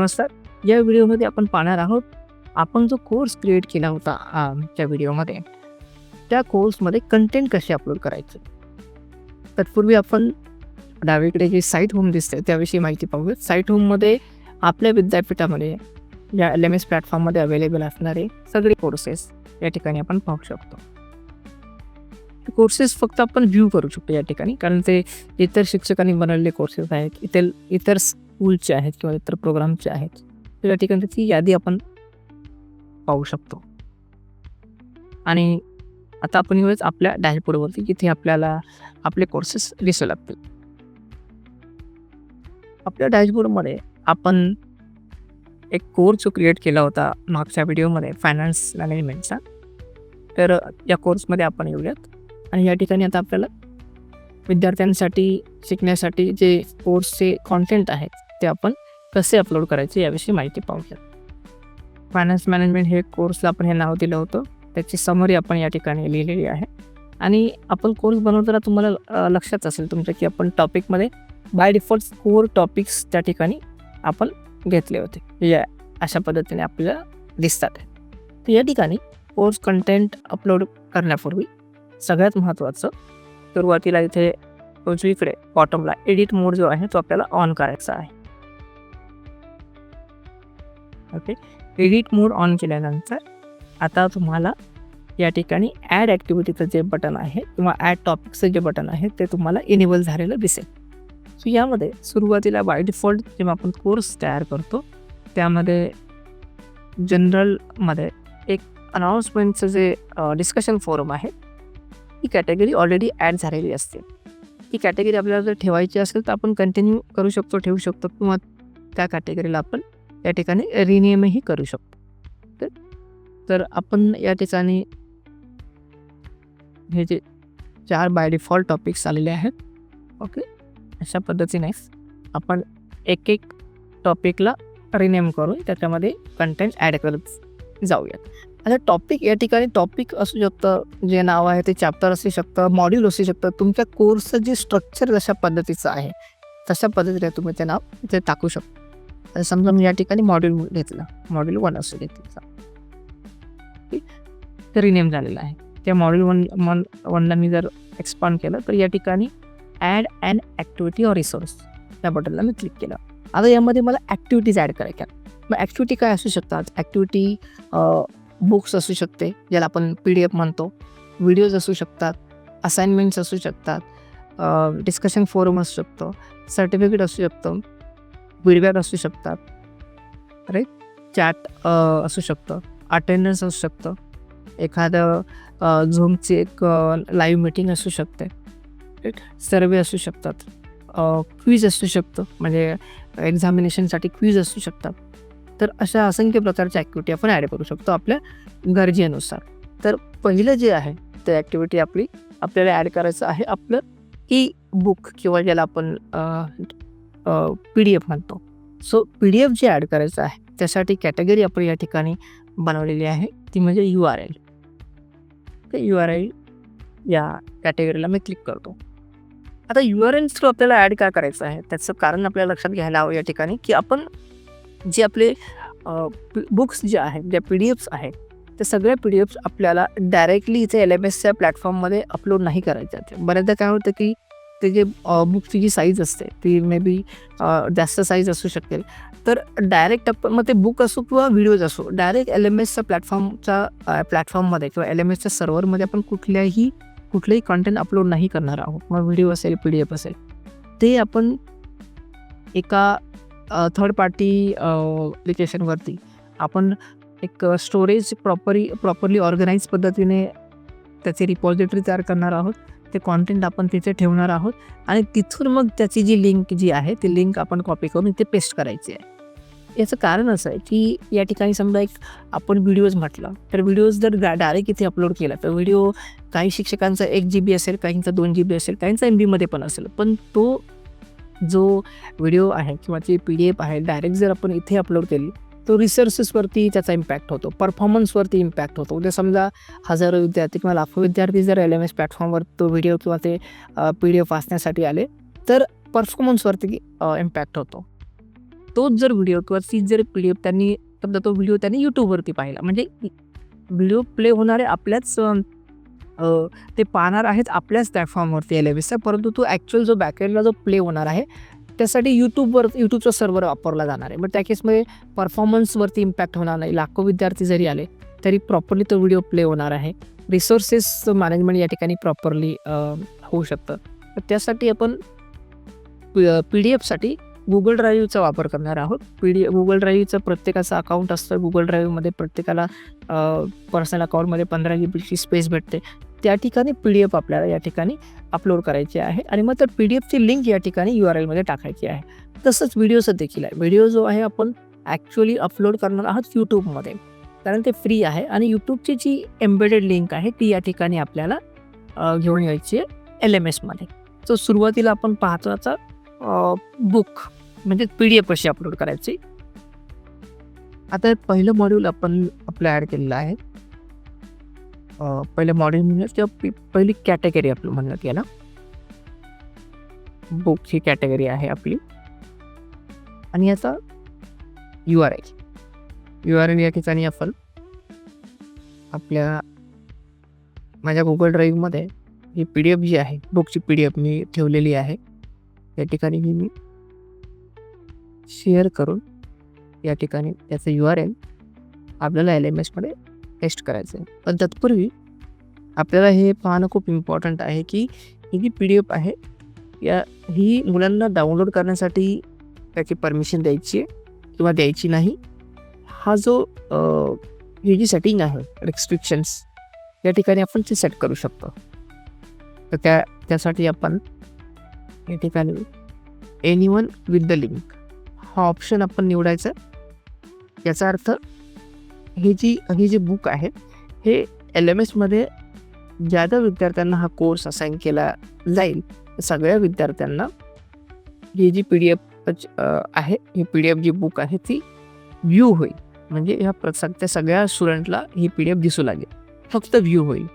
नमस्कार. या व्हिडिओमध्ये आपण पाहणार आहोत, आपण जो कोर्स क्रिएट केला होता त्या व्हिडिओमध्ये, त्या कोर्समध्ये कंटेंट कसे अपलोड करायचे. तत्पूर्वी आपण डावीकडे जी साईट होम दिसते त्याविषयी माहिती पाहूयात. साईट होममध्ये आपल्या विद्यापीठामध्ये या LMS प्लॅटफॉर्ममध्ये अवेलेबल असणारे सगळे कोर्सेस या ठिकाणी आपण पाहू शकतो. कोर्सेस फक्त आपण व्ह्यू करू शकतो या ठिकाणी, कारण ते इतर शिक्षकांनी बनवलेले कोर्सेस आहेत, इतर स्कूलचे आहेत किंवा इतर प्रोग्रामचे आहेत. तर या ठिकाणी त्याची यादी आपण पाहू शकतो. आणि आता आपण येऊयात आपल्या डॅशबोर्डवरती, जिथे आपल्याला आपले कोर्सेस दिसू लागतील. आपल्या डॅशबोर्डमध्ये आपण एक कोर्स जो क्रिएट केला होता मागच्या व्हिडिओमध्ये फायनान्स मॅनेजमेंटचा, तर या कोर्समध्ये आपण येऊयात. आणि या ठिकाणी आता आपल्याला विद्यार्थ्यांसाठी शिकण्यासाठी जे कोर्सचे कॉन्टेंट आहेत ते आपण कसे अपलोड करायचे याविषयी माहिती पाहूयात. फायनान्स मॅनेजमेंट हे कोर्सला आपण हे नाव दिलं होतं, त्याची समरी आपण या ठिकाणी लिहिलेली आहे. आणि आपण कोर्स बनवताना तुम्हाला लक्षात असेल तुमच्या की आपण टॉपिकमध्ये बाय डिफॉल्ट 4 टॉपिक्स त्या ठिकाणी आपण घेतले होते. या अशा पद्धतीने आपल्याला दिसतात. तर या ठिकाणी कोर्स कंटेंट अपलोड करण्यापूर्वी सगळ्यात महत्त्वाचं, सुरुवातीला इथे उजवीकडे बॉटमला एडिट मोड जो आहे तो आपल्याला ऑन करायचा आहे. ओके, एडिट मोड ऑन केल्यानंतर आता तुम्हाला या ठिकाणी ॲड ॲक्टिव्हिटीचं जे बटन आहे किंवा ॲड टॉपिकचं जे बटन आहे ते तुम्हाला इनेबल झालेलं दिसेल. सो यामध्ये सुरुवातीला बाय डिफॉल्ट जेव्हा आपण कोर्स तयार करतो त्यामध्ये जनरलमध्ये एक अनाउन्समेंटचं जे डिस्कशन फोरम आहे, ही कॅटेगरी ऑलरेडी ॲड झालेली असते. ही कॅटेगरी आपल्याला जर ठेवायची असेल तर आपण कंटिन्यू करू शकतो, ठेवू शकतो, किंवा त्या कॅटेगरीला आपण या ठिकाणी रिनेमही करू शकतो. तर आपण या ठिकाणी हे जे 4 बाय डिफॉल्ट टॉपिक्स आलेले आहेत, ओके, अशा पद्धतीने आपण एक टॉपिकला रिनेम करून त्याच्यामध्ये कंटेंट ॲड करत जाऊयात. आता टॉपिक या ठिकाणी टॉपिक असू शकतं, जे नाव आहे ते चॅप्टर असू शकतं, मॉड्यूल असू शकतं. तुमच्या कोर्सचं जे स्ट्रक्चर जशा पद्धतीचं आहे तशा पद्धतीने तुम्ही ते नाव इथे टाकू शकता. आता समजा मी या ठिकाणी मॉड्यूल घेतलं, मॉड्यूल 1 असू घेतलं, ते रिनेम झालेलं आहे. त्या मॉड्यूल 1ला मी जर एक्सपांड केलं तर या ठिकाणी add an activity or resource या बटनला मी क्लिक केलं. आता यामध्ये मला ॲक्टिव्हिटीज ॲड करायच्या. मग ॲक्टिव्हिटी काय असू शकतात? ॲक्टिव्हिटी बुक्स असू शकते, ज्याला आपण PDF म्हणतो, व्हिडिओज असू शकतात, असाइनमेंट्स असू शकतात, डिस्कशन फोरम असू शकतो, सर्टिफिकेट असू शकतं, फीडबॅक असू शकतात, राईट, चॅट असू शकतं, अटेंडन्स असू शकतं, एखादं झूमची एक लाईव्ह मीटिंग असू शकते, सर्वे असू शकतात, क्विज असू शकतं, म्हणजे एक्झामिनेशनसाठी क्विज असू शकतात. तर अशा असंख्य प्रकारच्या ॲक्टिव्हिटी आपण ॲड करू शकतो आपल्या गरजेनुसार. तर पहिलं जे आहे ते ॲक्टिव्हिटी आपल्याला ॲड करायचं आहे आपलं बुक किंवा ज्याला आपण PDF म्हणतो. सो PDF जे ॲड करायचं आहे त्यासाठी कॅटेगरी आपण या ठिकाणी बनवलेली आहे, ती म्हणजे URL. तर URL या कॅटेगरीला मी क्लिक करतो. आता URL थ्रू आपल्याला ॲड काय करायचं आहे त्याचं कारण आपल्याला लक्षात घ्यायला हवं या ठिकाणी, की आपण जे आपले बुक्स जे आहेत, ज्या PDFs आहेत, त्या सगळ्या PDFs आपल्याला डायरेक्टली इथे LMSच्या प्लॅटफॉर्ममध्ये अपलोड नाही करायच्या. बऱ्याचदा काय होतं की ते जे बुकची जी साईज असते ती मे बी जास्त साईज असू शकेल. तर डायरेक्ट आपण मग ते बुक असो किंवा व्हिडिओज असो, डायरेक्ट LMSच्या प्लॅटफॉर्ममध्ये किंवा LMSच्या सर्व्हरमध्ये आपण कुठलंही कंटेंट अपलोड नाही करणार आहोत. मग व्हिडिओ असेल, PDF असेल, ते आपण एका थर्ड पार्टी ॲप्लिकेशनवरती आपण एक स्टोरेज प्रॉपरली ऑर्गनाइज पद्धतीने त्याची रिपॉझिटरी तयार करणार आहोत. ते कॉन्टेंट आपण तिथे ठेवणार आहोत आणि तिथून मग त्याची जी लिंक जी आहे ती लिंक आपण कॉपी करून इथे पेस्ट करायची आहे. याचं कारण असं आहे की या ठिकाणी समजा आपण व्हिडिओज म्हटलं तर व्हिडिओज जर डायरेक्ट इथे अपलोड केला तर व्हिडिओ काही शिक्षकांचा 1 GB असेल, काहींचा 2 GB असेल, काहींचा MB पण असेल. पण तो जो व्हिडिओ आहे किंवा जी PDF आहे डायरेक्ट जर आपण इथे अपलोड केली तो रिसोर्सेसवरती त्याचा इम्पॅक्ट होतो, परफॉर्मन्सवरती इम्पॅक्ट होतो. उद्या समजा हजारो विद्यार्थी किंवा लाखो विद्यार्थी जर LMS प्लॅटफॉर्मवर तो व्हिडिओ किंवा ते PDF वाचण्यासाठी आले तर परफॉर्मन्सवरती इम्पॅक्ट होतो. तोच जर व्हिडिओ किंवा तीच जर PDF त्यांनी समजा तो व्हिडिओ त्यांनी YouTubeवरती पाहिला, म्हणजे व्हिडिओ प्ले होणारे आपल्याच ते पाहणार आहेत आपल्याच प्लॅटफॉर्मवरती LMSचा, परंतु तो ॲक्च्युअल जो बॅकएंडला जो प्ले होणार आहे त्यासाठी YouTubeचा सर्व्हर वापरला जाणार आहे. मग त्या केसमध्ये परफॉर्मन्सवरती इम्पॅक्ट होणार नाही. लाखो विद्यार्थी जरी आले तरी प्रॉपरली तो व्हिडिओ प्ले होणार आहे. रिसोर्सेस मॅनेजमेंट या ठिकाणी प्रॉपरली होऊ शकतं. तर त्यासाठी आपण PDF साठी Google ड्राईव्हचा वापर करणार आहोत. Google ड्राईव्हचं प्रत्येकाचं अकाउंट असतं. Google ड्राईव्हमध्ये प्रत्येकाला पर्सनल अकाउंटमध्ये 15 GBची स्पेस भेटते. त्या ठिकाणी PDF आपल्याला या ठिकाणी अपलोड करायची आहे आणि मग तर PDFची लिंक या ठिकाणी URLमध्ये टाकायची आहे. तसंच व्हिडिओचं देखील आहे. व्हिडिओ जो आहे आपण ॲक्च्युअली अपलोड करणार आहोत YouTubeमध्ये, कारण ते फ्री आहे आणि YouTubeची जी एम्बेडेड लिंक आहे ती या ठिकाणी आपल्याला घेऊन यायची आहे LMSमध्ये. सो सुरुवातीला आपण पाहतो आता बुक म्हणजे PDF कशी अपलोड करायची. आता पहिलं मॉड्यूल आपण आपलं ॲड केलेलं आहे. पहिलं मॉड्यूल म्हणजे किंवा पहिली कॅटेगरी आपलं म्हणण्यात याला बुक ही कॅटेगरी आहे आपली. आणि आता URL या ठिकाणी आपण आपल्या माझ्या Google ड्राईव्हमध्ये ही PDF जी आहे बुकची PDF मी ठेवलेली आहे. या ठिकाणी मी शेअर करून या ठिकाणी त्याचं URL आपल्याला LMSमध्ये पेस्ट करायचं आहे. पण तत्पूर्वी आपल्याला हे पाहणं खूप इम्पॉर्टंट आहे की ही जी PDF आहे ही मुलांना डाउनलोड करण्यासाठी त्याची परमिशन द्यायची आहे किंवा द्यायची नाही. हा जो ही जी सेटिंग आहे रिस्ट्रिक्शन्स या ठिकाणी आपण ते सेट करू शकतो. तर त्यासाठी आपण या ठिकाणी एनीवन विथ द लिंक हा ऑप्शन आपण निवडायचा. याचा अर्थ ही जी बुक आहे हे LMSमध्ये ज्या विद्यार्थ्यांना हा कोर्स असाइन केला जाईल सगळ्या विद्यार्थ्यांना ही जी PDF आहे ही PDF जी बुक आहे ती व्ह्यू होईल. म्हणजे त्या सगळ्या स्टुडंटला ही PDF दिसू लागेल, फक्त व्ह्यू होईल.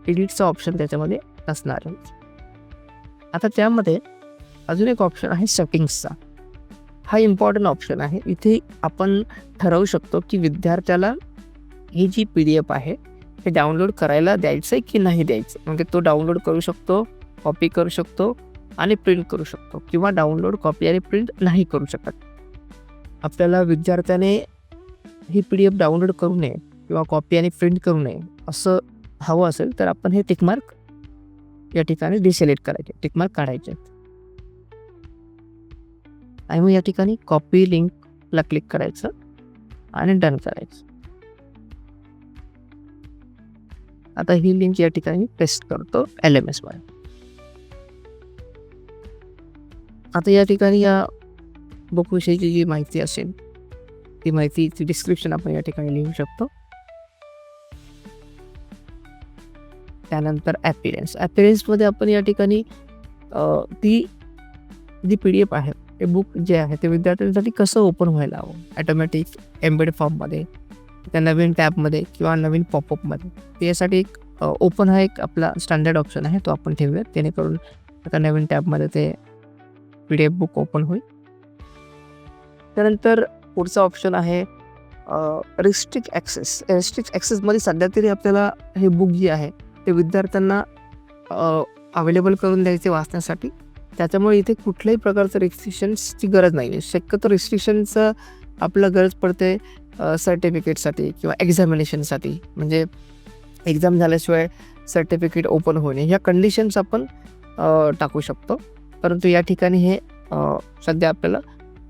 एडिटचा ऑप्शन त्याच्यामध्ये असणार आहे. आता त्यामध्ये अजून एक ऑप्शन आहे सेटिंग्सचा. हा इम्पॉर्टंट ऑप्शन आहे. इथे आपण ठरवू शकतो की विद्यार्थ्याला ही जी PDF आहे हे डाउनलोड करायला द्यायचं आहे की नाही द्यायचं. म्हणजे तो डाउनलोड करू शकतो, कॉपी करू शकतो आणि प्रिंट करू शकतो किंवा डाउनलोड, कॉपी आणि प्रिंट नाही करू शकत. आपल्याला विद्यार्थ्याने ही PDF डाउनलोड करू नये किंवा कॉपी आणि प्रिंट करू नये असं हवं असेल तर आपण हे टिकमार्क या ठिकाणी डिसिलेक्ट करायचे, टिकमार्क काढायचे आणि मग या ठिकाणी कॉपी लिंकला क्लिक करायचं आणि डन करायचं. आता ही लिंक या ठिकाणी पेस्ट करतो LMSमध्ये. आता या ठिकाणी या बुकविषयीची जी माहिती असेल ती माहितीची डिस्क्रिप्शन आपण या ठिकाणी लिहू शकतो. त्यानंतर ॲपिअरन्समध्ये आपण या ठिकाणी ती जी PDF आहे ते बुक जे आहे ते विद्यार्थ्यांसाठी कसं ओपन व्हायला हवं, ॲटोमॅटिक, एम्बेड फॉर्ममध्ये, त्या नवीन टॅबमध्ये किंवा नवीन पॉपअपमध्ये. त्यासाठी एक ओपन हा एक आपला स्टँडर्ड ऑप्शन आहे, तो आपण ठेवूयात जेणेकरून आता नवीन टॅबमध्ये ते PDF बुक ओपन होईल. त्यानंतर पुढचा ऑप्शन आहे रिस्ट्रिक्ट ॲक्सेसमध्ये सध्या तरी आपल्याला हे बुक जे आहे ते विद्यार्थ्यांना अवेलेबल करून द्यायचे वाचण्यासाठी. त्याच्यामुळे इथे कुठल्याही प्रकारचं रिस्ट्रिक्शन्सची गरज नाही आहे. शक्यतो रिस्ट्रिक्शनचं आपलं गरज पडते सर्टिफिकेटसाठी किंवा एक्झामिनेशनसाठी. म्हणजे एक्झाम झाल्याशिवाय सर्टिफिकेट ओपन होणे ह्या कंडिशन्स आपण टाकू शकतो, परंतु या ठिकाणी हे सध्या आपल्याला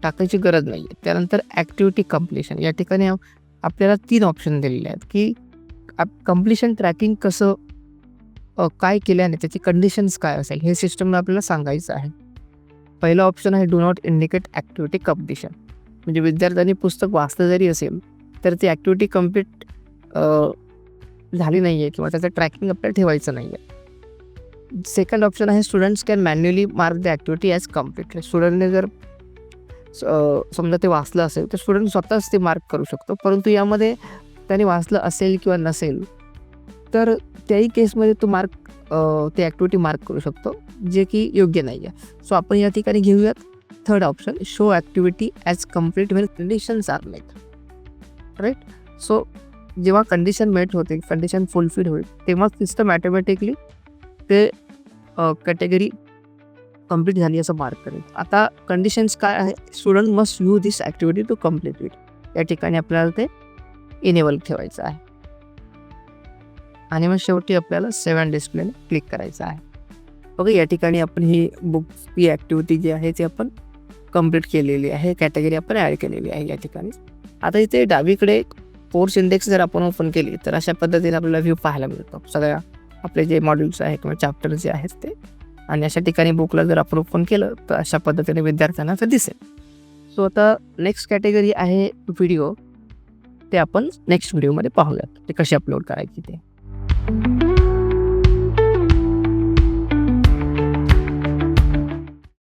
टाकायची गरज नाही आहे. त्यानंतर ॲक्टिव्हिटी कम्प्लिशन या ठिकाणी आपल्याला 3 ऑप्शन दिलेले आहेत की कम्प्लिशन ट्रॅकिंग कसं काय केल्याने त्याची कंडिशन्स काय असेल हे सिस्टमला आपल्याला सांगायचं आहे. पहिला ऑप्शन आहे do not indicate activity completion. म्हणजे विद्यार्थ्यांनी पुस्तक वाचलं जरी असेल तर ती ॲक्टिव्हिटी कम्प्लीट झाली नाही आहे किंवा त्याचं ट्रॅकिंग आपल्याला ठेवायचं नाही आहे. सेकंड ऑप्शन आहे students can manually mark the activity as complete. स्टुडंटने जर समजा ते वाचलं असेल तर स्टुडंट स्वतःच ते मार्क करू शकतो, परंतु यामध्ये त्याने वाचलं असेल किंवा नसेल तर त्याही केसमध्ये तो ते ॲक्टिव्हिटी मार्क करू शकतो, जे की योग्य नाही आहे. सो आपण या ठिकाणी घेऊयात third option, show activity as complete when conditions are met. Right. So जेव्हा कंडिशन मेट होते, कंडिशन फुलफिल होईल, तेव्हा सिस्टम ॲटोमॅटिकली ते कॅटेगरी कंप्लीट झाली असं मार्क करेल. आता कंडिशन्स काय आहे, student must use this activity to complete it. या ठिकाणी आपल्याला ते इनेबल ठेवायचं आहे. आणि मग शेवटी आपल्याला सेव्ह अँड डिस्प्लेने क्लिक करायचं आहे. ओके, या ठिकाणी आपण ही बुक्सची ॲक्टिव्हिटी जी आहे ती आपण कंप्लीट केलेली आहे, कॅटेगरी आपण ॲड केलेली आहे या ठिकाणी. आता इथे डावीकडे कोर्स इंडेक्स जर आपण ओपन केली तर अशा पद्धतीने आपल्याला व्ह्यू पाहायला मिळतो सगळ्या आपले जे मॉड्यूल्स आहेत किंवा चॅप्टर जे आहेत ते. आणि अशा ठिकाणी बुकला जर आपण ओपन केलं तर अशा पद्धतीने विद्यार्थ्यांना ते दिसेल. सो आता नेक्स्ट कॅटेगरी आहे व्हिडिओ. ते आपण नेक्स्ट व्हिडिओमध्ये पाहूयात ते कशी अपलोड करायची ते.